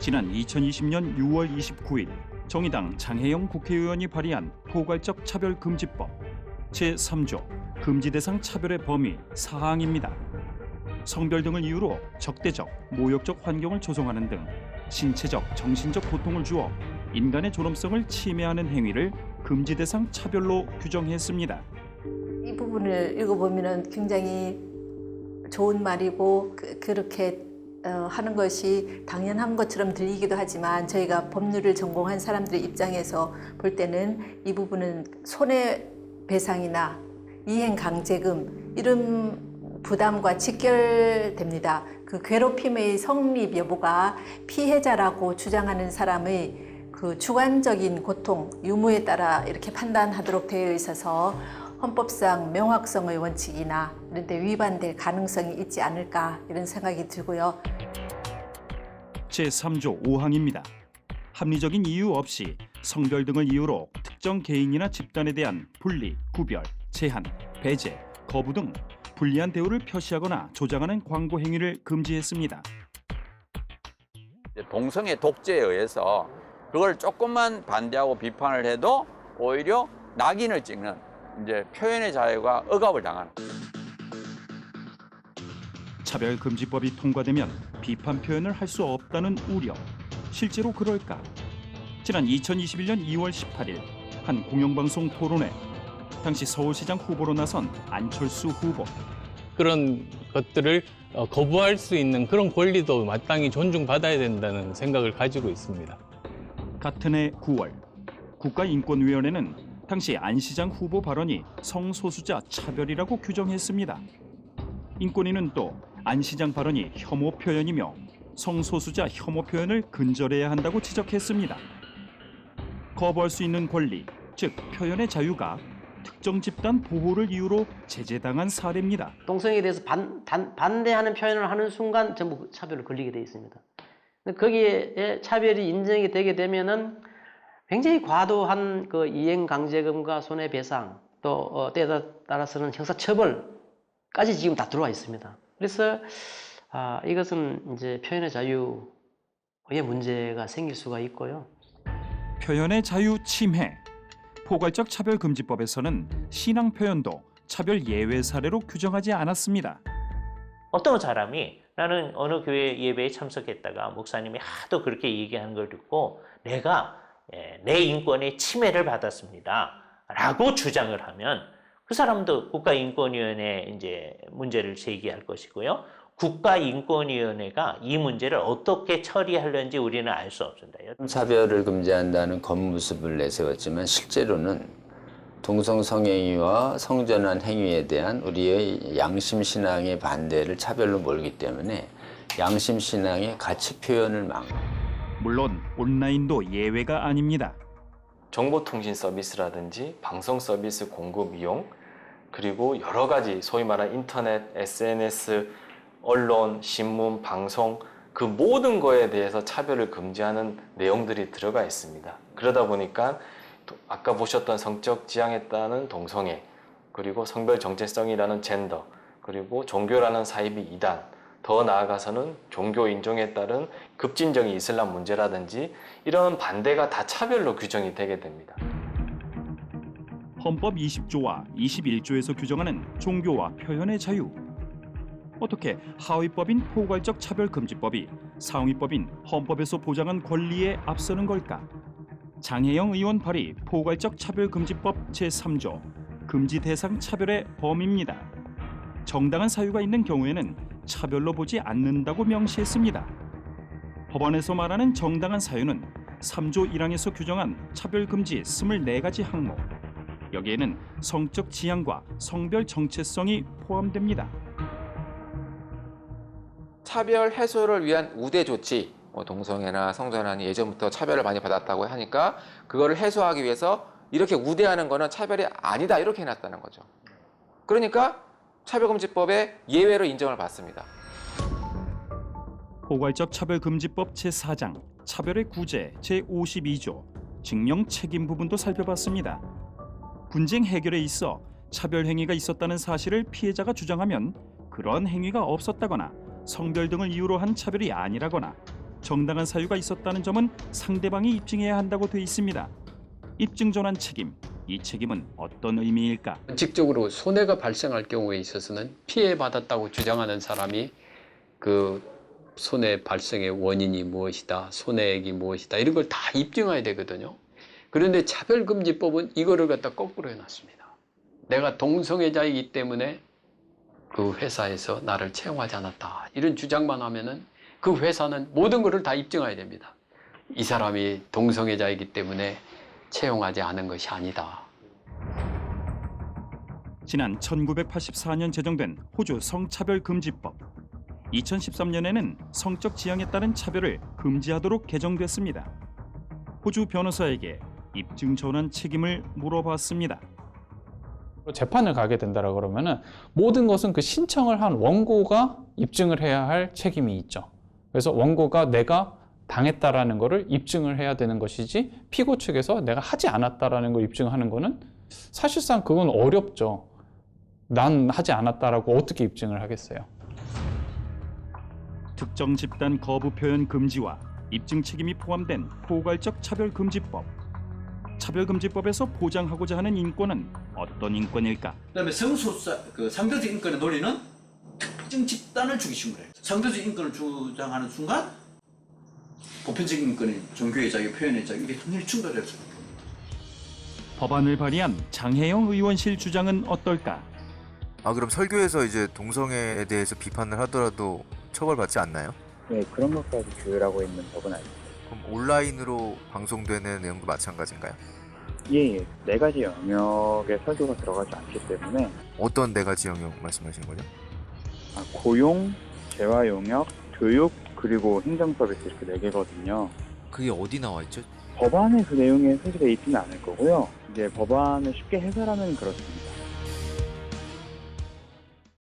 지난 2020년 6월 29일 정의당 장혜영 국회의원이 발의한 포괄적 차별금지법 제3조 금지 대상 차별의 범위 사항입니다. 성별 등을 이유로 적대적, 모욕적 환경을 조성하는 등 신체적, 정신적 고통을 주어 인간의 존엄성을 침해하는 행위를 금지 대상 차별로 규정했습니다. 이 부분을 읽어보면 굉장히 좋은 말이고 그렇게 하는 것이 당연한 것처럼 들리기도 하지만 저희가 법률을 전공한 사람들의 입장에서 볼 때는 이 부분은 손해배상이나 이행강제금 이런 부담과 직결됩니다. 그 괴롭힘의 성립 여부가 피해자라고 주장하는 사람의 그 주관적인 고통, 유무에 따라 이렇게 판단하도록 되어 있어서 헌법상 명확성의 원칙이나 이런 데 위반될 가능성이 있지 않을까 이런 생각이 들고요. 제3조 5항입니다. 합리적인 이유 없이 성별 등을 이유로 특정 개인이나 집단에 대한 분리, 구별, 제한, 배제, 거부 등 불리한 대우를 표시하거나 조장하는 광고 행위를 금지했습니다. 동성애 독재에 의해서 그걸 조금만 반대하고 비판을 해도 오히려 낙인을 찍는 이제 표현의 자유가 억압을 당하는. 차별금지법이 통과되면 비판 표현을 할 수 없다는 우려. 실제로 그럴까? 지난 2021년 2월 18일 한 공영방송 토론회. 당시 서울시장 후보로 나선 안철수 후보. 그런 것들을 거부할 수 있는 그런 권리도 마땅히 존중받아야 된다는 생각을 가지고 있습니다. 같은 해 9월 국가인권위원회는 당시 안 시장 후보 발언이 성소수자 차별이라고 규정했습니다. 인권위는 또 안 시장 발언이 혐오 표현이며 성소수자 혐오 표현을 근절해야 한다고 지적했습니다. 거부할 수 있는 권리, 즉 표현의 자유가 특정 집단 보호를 이유로 제재당한 사례입니다. 동성애에 대해서 반대하는 표현을 하는 순간 전부 차별을 걸리게 돼 있습니다. 거기에 차별이 인정이 되게 되면은 굉장히 과도한 그 이행강제금과 손해배상 또 때에 따라서는 형사처벌까지 지금 다 들어와 있습니다. 그래서 이것은 이제 표현의 자유의 문제가 생길 수가 있고요. 표현의 자유 침해. 포괄적 차별금지법에서는 신앙 표현도 차별 예외 사례로 규정하지 않았습니다. 어떤 사람이 나는 어느 교회 예배에 참석했다가 목사님이 하도 그렇게 얘기하는 걸 듣고 내가 내 인권의 침해를 받았습니다 라고 주장을 하면 그 사람도 국가인권위원회에 이제 문제를 제기할 것이고요. 국가인권위원회가 이 문제를 어떻게 처리하려는지 우리는 알 수 없습니다. 차별을 금지한다는 겉모습을 내세웠지만 실제로는 동성 성행위와 성전환 행위에 대한 우리의 양심 신앙의 반대를 차별로 몰기 때문에 양심 신앙의 가치 표현을 막는. 물론 온라인도 예외가 아닙니다. 정보통신 서비스라든지 방송 서비스 공급 이용, 그리고 여러 가지 소위 말하는 인터넷, SNS, 언론, 신문, 방송 그 모든 거에 대해서 차별을 금지하는 내용들이 들어가 있습니다. 그러다 보니까 아까 보셨던 성적 지향에 따른 동성애, 그리고 성별 정체성이라는 젠더, 그리고 종교라는 사이비 이단, 더 나아가서는 종교 인종에 따른 급진적인 이슬람 문제라든지 이런 반대가 다 차별로 규정이 되게 됩니다. 헌법 20조와 21조에서 규정하는 종교와 표현의 자유. 어떻게 하위법인 포괄적 차별금지법이 상위법인 헌법에서 보장한 권리에 앞서는 걸까? 장혜영 의원 발의 포괄적 차별금지법 제3조 금지 대상 차별의 범위입니다. 정당한 사유가 있는 경우에는 차별로 보지 않는다고 명시했습니다. 법원에서 말하는 정당한 사유는 3조 1항에서 규정한 차별금지 24가지 항목. 여기에는 성적 지향과 성별 정체성이 포함됩니다. 차별 해소를 위한 우대 조치, 동성애나 성전환이 예전부터 차별을 많이 받았다고 하니까 그거를 해소하기 위해서 이렇게 우대하는 거는 차별이 아니다 이렇게 해놨다는 거죠. 그러니까 차별금지법에 예외로 인정을 받습니다. 포괄적 차별금지법 제4장 차별의 구제 제52조 증명 책임 부분도 살펴봤습니다. 분쟁 해결에 있어 차별 행위가 있었다는 사실을 피해자가 주장하면 그런 행위가 없었다거나 성별 등을 이유로 한 차별이 아니라거나 정당한 사유가 있었다는 점은 상대방이 입증해야 한다고 돼 있습니다. 입증 전환 책임, 이 책임은 어떤 의미일까? 원칙적으로 손해가 발생할 경우에 있어서는 피해받았다고 주장하는 사람이 그 손해 발생의 원인이 무엇이다, 손해액이 무엇이다 이런 걸 다 입증해야 되거든요. 그런데 차별금지법은 이거를 갖다 거꾸로 해놨습니다. 내가 동성애자이기 때문에 그 회사에서 나를 채용하지 않았다 이런 주장만 하면은 그 회사는 모든 것을 다 입증해야 됩니다. 이 사람이 동성애자이기 때문에 채용하지 않은 것이 아니다. 지난 1984년 제정된 호주 성차별금지법. 2013년에는 성적 지향에 따른 차별을 금지하도록 개정됐습니다. 호주 변호사에게 입증 전환 책임을 물어봤습니다. 재판을 가게 된다라 그러면은 모든 것은 그 신청을 한 원고가 입증을 해야 할 책임이 있죠. 그래서 원고가 내가 당했다라는 것을 입증을 해야 되는 것이지 피고 측에서 내가 하지 않았다라는 걸 입증하는 거는 사실상 그건 어렵죠. 난 하지 않았다라고 어떻게 입증을 하겠어요? 특정 집단 거부 표현 금지와 입증 책임이 포함된 포괄적 차별금지법. 차별금지법에서 보장하고자 하는 인권은 어떤 인권일까? 그다음에 그 상대적 인권의 논리는 특정 집단을 죽이신 거예요. 상대적 인권을 주장하는 순간 보편적인 인권의 종교의 자유, 표현의 자유 이게 통일이 충돌할 수 있습니다. 법안을 발의한 장혜영 의원실 주장은 어떨까? 그럼 설교에서 이제 동성애에 대해서 비판을 하더라도 처벌받지 않나요? 네, 그런 것까지 규율하고 있는 법은 아닙니다. 그럼 온라인으로 방송되는 내용도 마찬가지인가요? 예. 4가지 영역의 설교가 들어가지 않기 때문에 어떤 4가지 영역 말씀하시는 거죠? 고용, 재활용역, 교육, 그리고 행정서비스 이렇게 4개거든요. 그게 어디 나와 있죠? 법안에 그 내용에 소지되어 있지는 않을 거고요. 이제 법안을 쉽게 해설하면 그렇습니다.